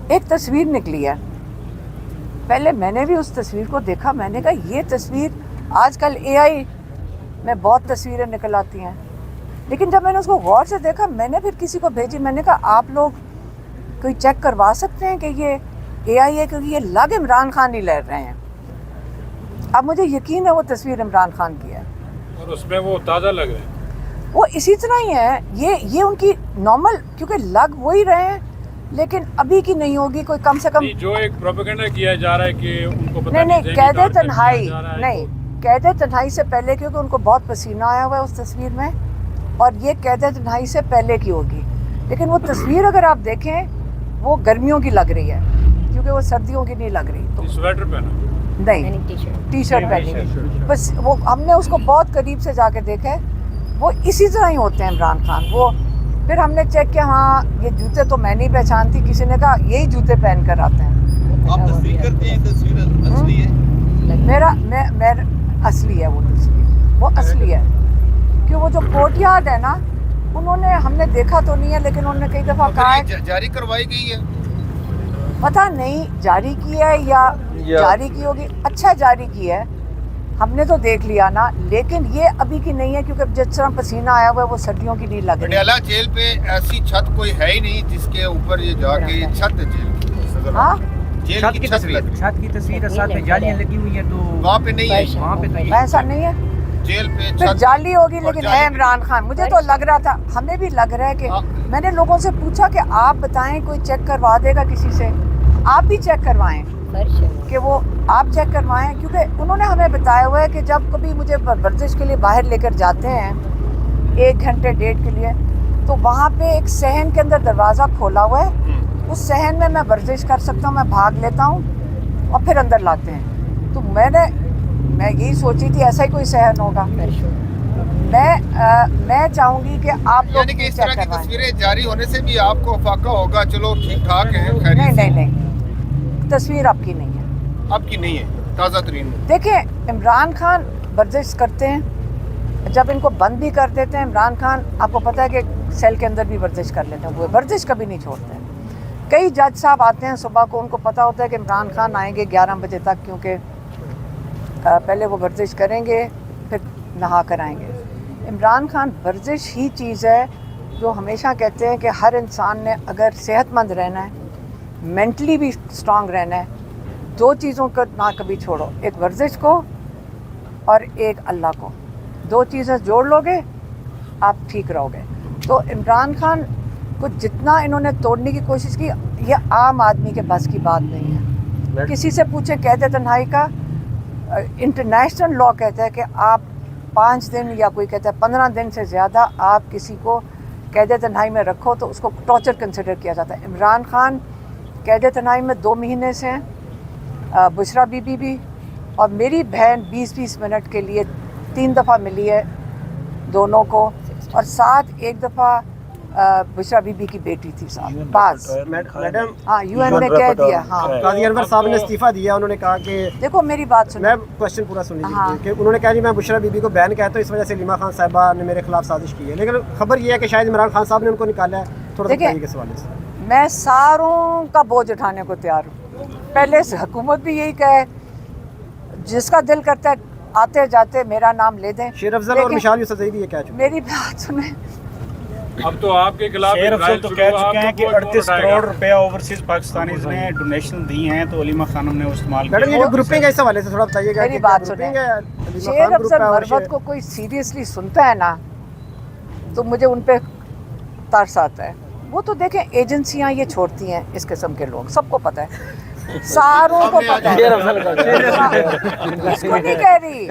ایک تصویر نکلی ہے. پہلے میں نے بھی اس تصویر کو دیکھا, میں نے کہا یہ تصویر, آج کل AI میں بہت تصویریں نکل آتی ہیں, لیکن جب میں نے اس کو غور سے دیکھا, میں نے پھر کسی کو بھیجی, میں نے کہا آپ لوگ کوئی چیک کروا سکتے ہیں کہ یہ AI ہے, کیونکہ یہ لگ عمران خان ہی لے رہے ہیں. اب مجھے یقین ہے وہ تصویر عمران خان کی ہے اور اس میں وہ تازہ لگ رہے ہیں, وہ اسی طرح ہی ہے. یہ ان کی نارمل, کیونکہ لگ وہی رہے ہیں لیکن ابھی کی نہیں ہوگی, کوئی کم سے کم جو ایک پروپیگنڈا کیا جا رہا ہے کہ ان کو پتہ نہیں قید تنہائی نہیں, قید تنہائی سے پہلے, کیونکہ ان کو بہت پسینہ آیا ہوا ہے اس تصویر میں, اور یہ قید تنہائی سے پہلے کی ہوگی. لیکن وہ تصویر اگر آپ دیکھیں وہ گرمیوں کی لگ رہی ہے, کیونکہ وہ سردیوں کی نہیں لگ رہی. تو سویٹر پہنا نہیں, ٹی شرٹ پہنی, بس وہ ہم نے اس کو بہت قریب سے جا کے دیکھا ہے, وہ اسی طرح ہی ہوتے ہیں عمران خان. وہ پھر ہم نے چیک کیا, ہاں یہ جوتے تو میں نہیں پہچانتی, کسی نے کہا یہی جوتے پہن کر آتے ہیں. آپ تصدیق کرتے ہیں تصویر اصلی ہے؟ میرا اصلی ہے وہ تصویر, وہ اصلی ہے. کہ وہ جو کورٹ یارڈ ہے نا, انہوں نے, ہم نے دیکھا تو نہیں ہے لیکن انہوں نے کئی دفعہ کہا ہے, جاری کروائی گئی ہے, پتہ نہیں جاری کی ہے یا جاری کی ہوگی. اچھا جاری کی ہے, ہم نے تو دیکھ لیا نا, لیکن یہ ابھی کی نہیں ہے, کیونکہ جس طرح پسینہ آیا ہوا ہے وہ سردیوں کی نہیں لگ رہی. پٹیالہ جیل پہ ایسی چھت کوئی ہے ہی نہیں جس کے اوپر یہ جا کے چھت جیل کی, ہاں جیل کی چھت کی تصویر ساتھ میں جالیاں لگی ہوئی ہیں, تو وہاں پہ نہیں ہے, وہاں پہ تو ایسا نہیں ہے, جیل پہ پھر چھت جعلی ہوگی. لیکن ہے عمران خان, مجھے تو لگ رہا تھا, ہمیں بھی لگ رہا ہے کہ میں نے لوگوں سے پوچھا کہ آپ بتائیں کوئی چیک کروا دے گا کسی سے, آپ بھی چیک کروائیں, کہ وہ آپ چیک کروائیں, کیونکہ انہوں نے ہمیں بتایا ہوا ہے کہ جب کبھی مجھے ورزش کے لیے باہر لے کر جاتے ہیں 1 گھنٹے 1.5 کے لیے, تو وہاں پہ ایک صحن کے اندر دروازہ کھولا ہوا ہے, اس صحن میں ورزش کر سکتا ہوں, میں بھاگ لیتا ہوں اور پھر اندر لاتے ہیں. تو میں یہی سوچی تھی ایسا ہی کوئی صحن ہوگا. میں چاہوں گی کہ آپ لوگ یعنی کہ اس طرح کی تصویریں جاری ہونے سے بھی آپ کو افاقہ ہوگا, چلو ٹھیک ٹھاک ہے, خیریت سے. نہیں, تصویر آپ کی نہیں ہے, اب کی نہیں ہے, تازہ ترین. دیکھیں عمران خان ورزش کرتے ہیں, جب ان کو بند بھی کر دیتے ہیں, عمران خان آپ کو پتہ ہے کہ سیل کے اندر بھی ورزش کر لیتے ہیں, وہ ورزش کبھی نہیں چھوڑتے ہیں. کئی جج صاحب آتے ہیں صبح کو, ان کو پتہ ہوتا ہے کہ عمران خان آئیں گے 11 بجے تک, کیونکہ پہلے وہ ورزش کریں گے پھر نہا کر آئیں گے. عمران خان ورزش ہی چیز ہے جو ہمیشہ کہتے ہیں کہ ہر انسان نے اگر صحت مند رہنا ہے, مینٹلی بھی اسٹرانگ رہنا ہے, 2 چیزوں کو نہ کبھی چھوڑو, ایک ورزش کو اور ایک اللہ کو, 2 چیزیں جوڑ لو گے آپ ٹھیک رہو گے. تو عمران خان کو جتنا انہوں نے توڑنے کی کوشش کی, یہ عام آدمی کے بس کی بات نہیں ہے. کسی سے پوچھیں قید تنہائی کا, انٹرنیشنل لاء کہتا ہے کہ آپ 5 دن یا کوئی کہتا ہے 15 دن سے زیادہ آپ کسی کو قید تنہائی میں رکھو تو اس کو ٹارچر کنسیڈر کیا جاتا ہے. عمران خان قید تنہائی میں 2 مہینے سے ہیں, بشرا بی بی بھی, اور میری بہن 20 منٹ کے لیے 3 دفعہ ملی ہے دونوں کو, اور ساتھ 1 دفعہ بشرا بی بی کی بیٹی تھی صاحب باز. میڈم ہاں UN میں کہہ دیا. ہاں قاضی انور صاحب نے استعفیٰ دیا, انہوں نے کہا کہ, دیکھو میری بات سنیں, میں کوشچن پورا سن لیجیے, کہ انہوں نے کہا جی میں بشرا بی بی کو بین کہتا ہوں, اس وجہ سے علیمہ خان صاحبہ نے میرے خلاف سازش کی ہے, لیکن خبر یہ ہے کہ شاید عمران خان صاحب نے ان کو نکالا ہے. تھوڑا سا بتائیے اس حوالے سے. میں ساروں کا بوجھ اٹھانے کو تیار ہوں. پہلے سے حکومت بھی یہی کہے, جس کا دل کرتا ہے آتے جاتے میرا نام لے دیں. شیر افضل اور مشال یوسفزئی بھی یہ کہہ چکے. میری بات سنیں, اب تو آپ کے خلاف شیر افضل تو کہہ چکے ہیں کہ 38 کروڑ روپیہ اوورسیز پاکستانیز نے ڈونیشن دی ہیں, تو علیمہ خانم نے استعمال کیا. میڈم یہ جو گروپنگ ہے اس حوالے سے تھوڑا بتائیے گا. میری بات سنیں, شیر افضل مروت کو کوئی سیریسلی سنتا ہے نا تو مجھے ان پہ ترس آتا ہے. وہ تو دیکھیں ایجنسیاں یہ چھوڑتی ہیں اس قسم کے لوگ, سب کو پتہ ہے, ساروں کو پتہ ہے. اس کو نہیں کہہ رہی,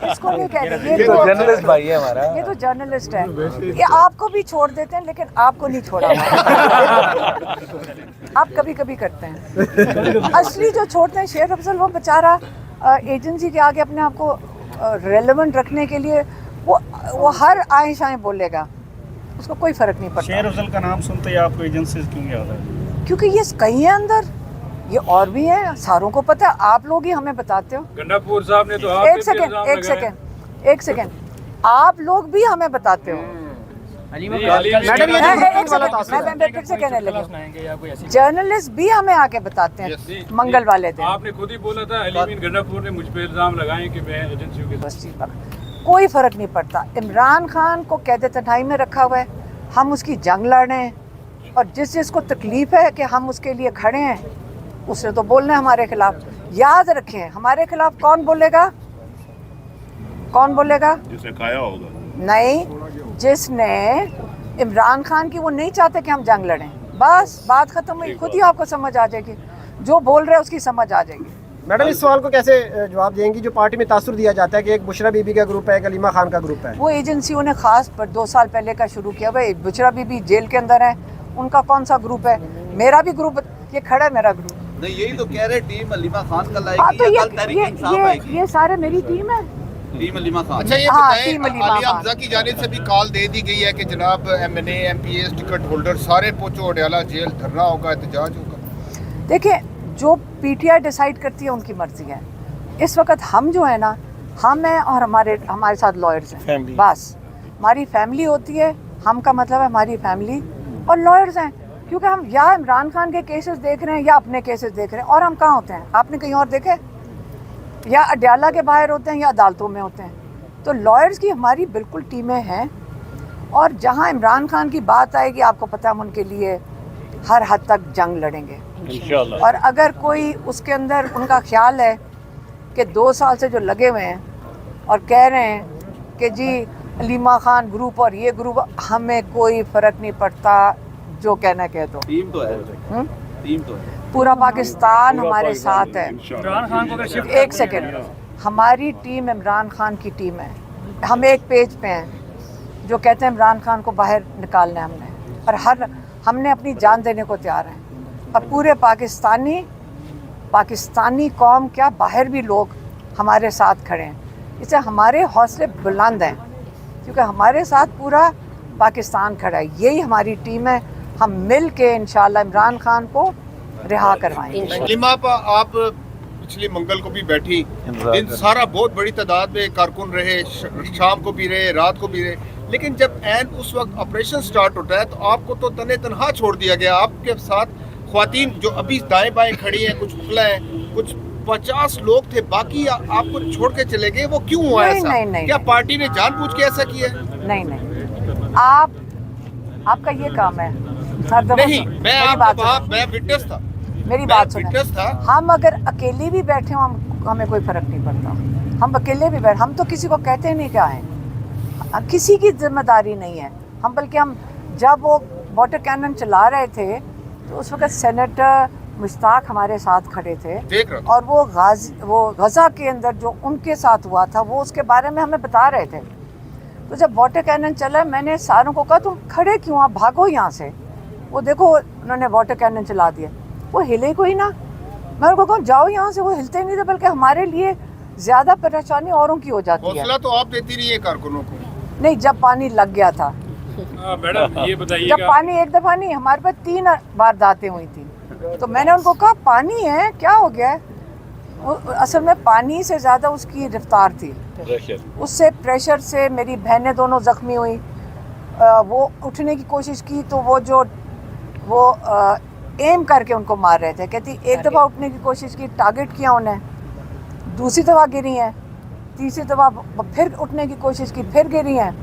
اس کو نہیں کہہ رہی, یہ تو جرنلسٹ بھائی ہے ہمارا, یہ تو جرنلسٹ ہے. یہ آپ کو بھی چھوڑ دیتے ہیں لیکن آپ کو نہیں چھوڑا, آپ کبھی کبھی کرتے ہیں. اصلی جو چھوڑتے ہیں شیر افضل, وہ بیچارہ ایجنسی کے آگے اپنے آپ کو ریلیونٹ رکھنے کے لیے وہ ہر آئیں شائیں بولے گا, اس کو کوئی فرق نہیں پڑتا. شیر افضل کا نام سنتے ہی آپ کو ایجنسیز کیوں یاد ہے؟ کیونکہ یہ کہیں ہیں اندر, یہ اور بھی ہیں, ساروں کو پتہ ہے, آپ لوگ ہی ہمیں بتاتے ہو. گنڈاپور صاحب نے تو ایک سیکنڈ, آپ لوگ بھی ہمیں بتاتے ہو. मैडम ये जो ग्रुपिंग वाला तासुर है, मैं फिर से कहने लगी, जर्नलिस्ट भी हमें आके बताते हैं मंगल वाले दिन। आपने खुद ही बोला था अलीमीन गंडापुर ने मुझ पे इल्जाम लगाए कि मैं एजेंसियों के बस चीज़ पर कोई फ़र्क नहीं पड़ता। इमरान खान को कैद तन्हाई में रखा हुआ है, हम उसकी जंग लड़ रहे हैं, और जिसको तकलीफ़ है कि हम उसके लिए खड़े हैं, उसने तो बोलना है हमारे खिलाफ। याद रखें, हमारे खिलाफ कौन बोलेगा? कौन बोलेगा? जिसने खाया होगा। नहीं, जिसने इमरान खान की, वो नहीं चाहते कि हम जंग लड़ें। बस बात ख़त्म हुई, खुद ही आपको समझ आ जाएगी, जो बोल रहे हैं उसकी समझ आ जाएगी। मैडम इस सवाल को कैसे जवाब देंगी जो पार्टी में तासुर दिया जाता है कि एक बुशरा बीबी का ग्रुप है, एक अलीमा खान का ग्रुप है? वो एजेंसियों ने खास पर 2 साल पहले का शुरू किया। भाई बुशरा बीबी जेल के अंदर है, उनका कौन सा ग्रुप है? मेरा भी ग्रुप, ये खड़ा है मेरा ग्रुप। नहीं, यही तो कह रहे टीम अलीमा खान का हाँ, लाएगी तो या कल तहरीक इंसाफ आएगी? ये सारे मेरी टीम है। टीम अलीमा खान। अच्छा ये हाँ, बताएं, टीम अलीमा आलिया खान। हमजा की जानिब से भी कॉल दे दी गई है कि जनाब MNA MPS टिकट होल्डर सारे पहुंचो अडयाला जेल, धरना होगा, एहतजाज होगा। देखिए, जो PTI डिसाइड करती है उनकी मर्जी है। इस वक्त हम जो है ना, हम हैं और हमारे साथ लॉयर्स हैं, बस हमारी फैमिली होती है। हम का मतलब है हमारी फैमिली और लॉयर्स हैं, क्योंकि हम या इमरान खान के केसेस देख रहे हैं या अपने केसेस देख रहे हैं। और हम कहाँ होते हैं? आपने कहीं और देखे? या अडयाला के बाहर होते हैं या अदालतों में होते हैं। तो लॉयर्स की हमारी बिल्कुल टीमें हैं, और जहाँ इमरान खान की बात आएगी, आपको पता है हम उनके लिए हर हद तक जंग लड़ेंगे इंशाल्लाह। और अगर कोई उसके अंदर उनका ख्याल है कि 2 साल से जो लगे हुए हैं और कह रहे हैं कि जी अलीमा खान ग्रुप और ये ग्रुप, हमें कोई फ़र्क नहीं पड़ता, जो कहना कह दो। टीम तो है, टीम तो है, पूरा पाकिस्तान हमारे साथ है। इमरान खान को अगर शिफ्ट एक सेकेंड, हमारी टीम इमरान खान की टीम है। हम एक पेज पे हैं जो कहते हैं इमरान खान को बाहर निकालना है हमने, और हमने अपनी जान देने को तैयार हैं। और पूरे पाकिस्तानी कौम क्या, बाहर भी लोग हमारे साथ खड़े हैं। इससे हमारे हौसले बुलंद हैं, क्योंकि हमारे साथ पूरा पाकिस्तान खड़ा है। यही हमारी टीम है। हम मिल के इंशाल्लाह इमरान खान को रिहा करवाएंगे। अलीमा आप पिछले मंगल को भी बैठी, दिन सारा बहुत बड़ी तादाद में कारकुन रहे, शाम को भी रहे, रात को भी रहे, लेकिन जब एन उस वक्त ऑपरेशन स्टार्ट होता है तो आपको तो तने तनहा छोड़ दिया गया। आपके साथ ख्वातीन जो अभी दाएं बाएं खड़ी हैं, कुछ खुला है, कुछ 50 लोग थे, बाकी आपको छोड़ के चले गए। वो क्यों हुआ ऐसा? नहीं, क्या पार्टी ने जानबूझ के ऐसा किया? नहीं, आपका ये काम है। नहीं, मैं आपको वहाँ मैं विटनेस था, मेरी बात सुनो। विटनेस था। हम अगर अकेले भी बैठे हो, हमें कोई फर्क नहीं पड़ता। हम अकेले भी बैठे, हम तो किसी को कहते नहीं क्या है, किसी की जिम्मेदारी नहीं है हम। बल्कि हम जब वो वाटर कैनन चला रहे थे तो उस वक्त सेनेटर मुश्ताक हमारे साथ खड़े थे, देख रहा और वो गज़ा के अंदर जो उनके साथ हुआ था वो उसके बारे में हमें बता रहे थे। तो जब वाटर कैनन चला, मैंने सारों को कहा तुम खड़े क्यों, आप भागो यहाँ से। वो देखो उन्होंने वाटर कैनन चला दिया, वो हिले कोई ना। मैं उनको कहूँ जाओ यहाँ से, वो हिलते नहीं थे, बल्कि हमारे लिए ज़्यादा परेशानी औरों की हो जाती है। हौसला तो आप देती रही है कारकुनों को। नहीं, जब पानी लग गया था, मैडम ये जब बताइएगा, पानी एक दफ़ा नहीं, हमारे पास 3 वारदातें हुई थी, तो मैंने उनको कहा पानी है, क्या हो गया है? असल में पानी से ज़्यादा उसकी रफ्तार थी, उससे प्रेशर से मेरी बहनें दोनों ज़ख्मी हुई। वो उठने की कोशिश की तो वो एम करके उनको मार रहे थे। कहती एक दफ़ा उठने की कोशिश की, टारगेट किया उन्हें, दूसरी दफ़ा गिरी हैं, तीसरी दफ़ा फिर उठने की कोशिश की, फिर गिरी हैं।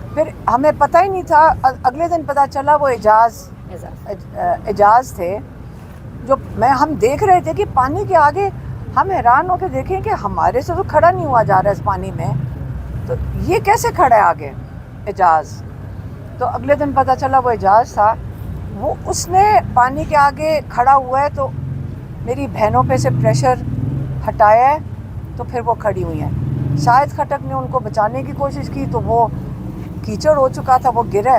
फिर हमें पता ही नहीं था, अगले दिन पता चला वो एजाज थे। जो हम देख रहे थे कि पानी के आगे हम हैरान होकर देखें कि हमारे से तो खड़ा नहीं हुआ जा रहा है इस पानी में, तो ये कैसे खड़ा है आगे एजाज। तो अगले दिन पता चला वो एजाज था, वो उसने पानी के आगे खड़ा हुआ है, तो मेरी बहनों पे से प्रेशर हटाया है, तो फिर वो खड़ी हुई हैं। शायद खटक ने उनको बचाने की कोशिश की तो वो कीचड़ हो चुका था, वो गिरा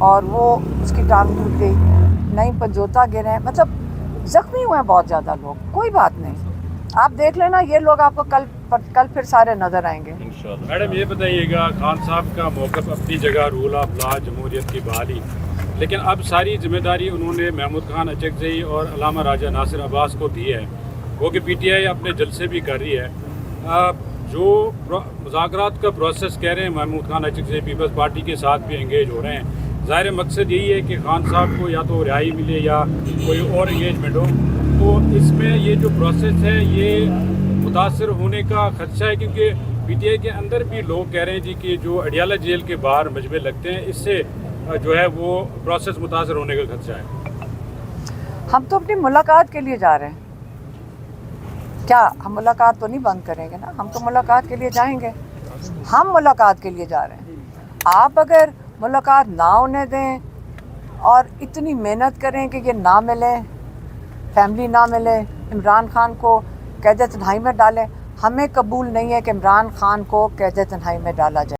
और वो उसकी टांग टूट गई, नहीं पंजोता गिरे, मतलब ज़ख्मी हुए हैं बहुत ज़्यादा लोग। कोई बात नहीं, आप देख लेना, ये लोग आपको कल फिर सारे नज़र आएंगे। मैडम ये बताइएगा, खान साहब का मौक़िफ़ अपनी जगह, रूल ऑफ लॉ, जमहूरियत की बहाली, लेकिन अब सारी जिम्मेदारी उन्होंने महमूद खान अचकज़ई और अल्लामा राजा नासिर अब्बास को दी है, वो कि PTI अपने जलसे भी कर रही है। जो मुज़ाकरात का प्रोसेस कह रहे हैं महमूद खान अचक से पीपल्स पार्टी के साथ भी इंगेज हो रहे हैं, ज़ाहिर मकसद यही है कि खान साहब को या तो रिहाई मिले या कोई और इंगेजमेंट हो। तो इसमें ये जो प्रोसेस है ये मुतासर होने का खदशा है, क्योंकि पीटीआई के अंदर भी लोग कह रहे हैं जी कि जो अडियाला जेल के बाहर मजमे लगते हैं, इससे जो है वो प्रोसेस मुतासर होने का खदशा है। हम तो अपनी मुलाकात के लिए जा रहे हैं, क्या हम मुलाकात तो नहीं बंद करेंगे ना, हम तो मुलाकात के लिए जाएंगे, हम मुलाकात के लिए जा रहे हैं। आप अगर मुलाकात ना होने दें और इतनी मेहनत करें कि ये ना मिले, फैमिली ना मिले, इमरान खान को कैद तन्हाई में डालें, हमें कबूल नहीं है कि इमरान खान को कैद तन्हाई में डाला जाए।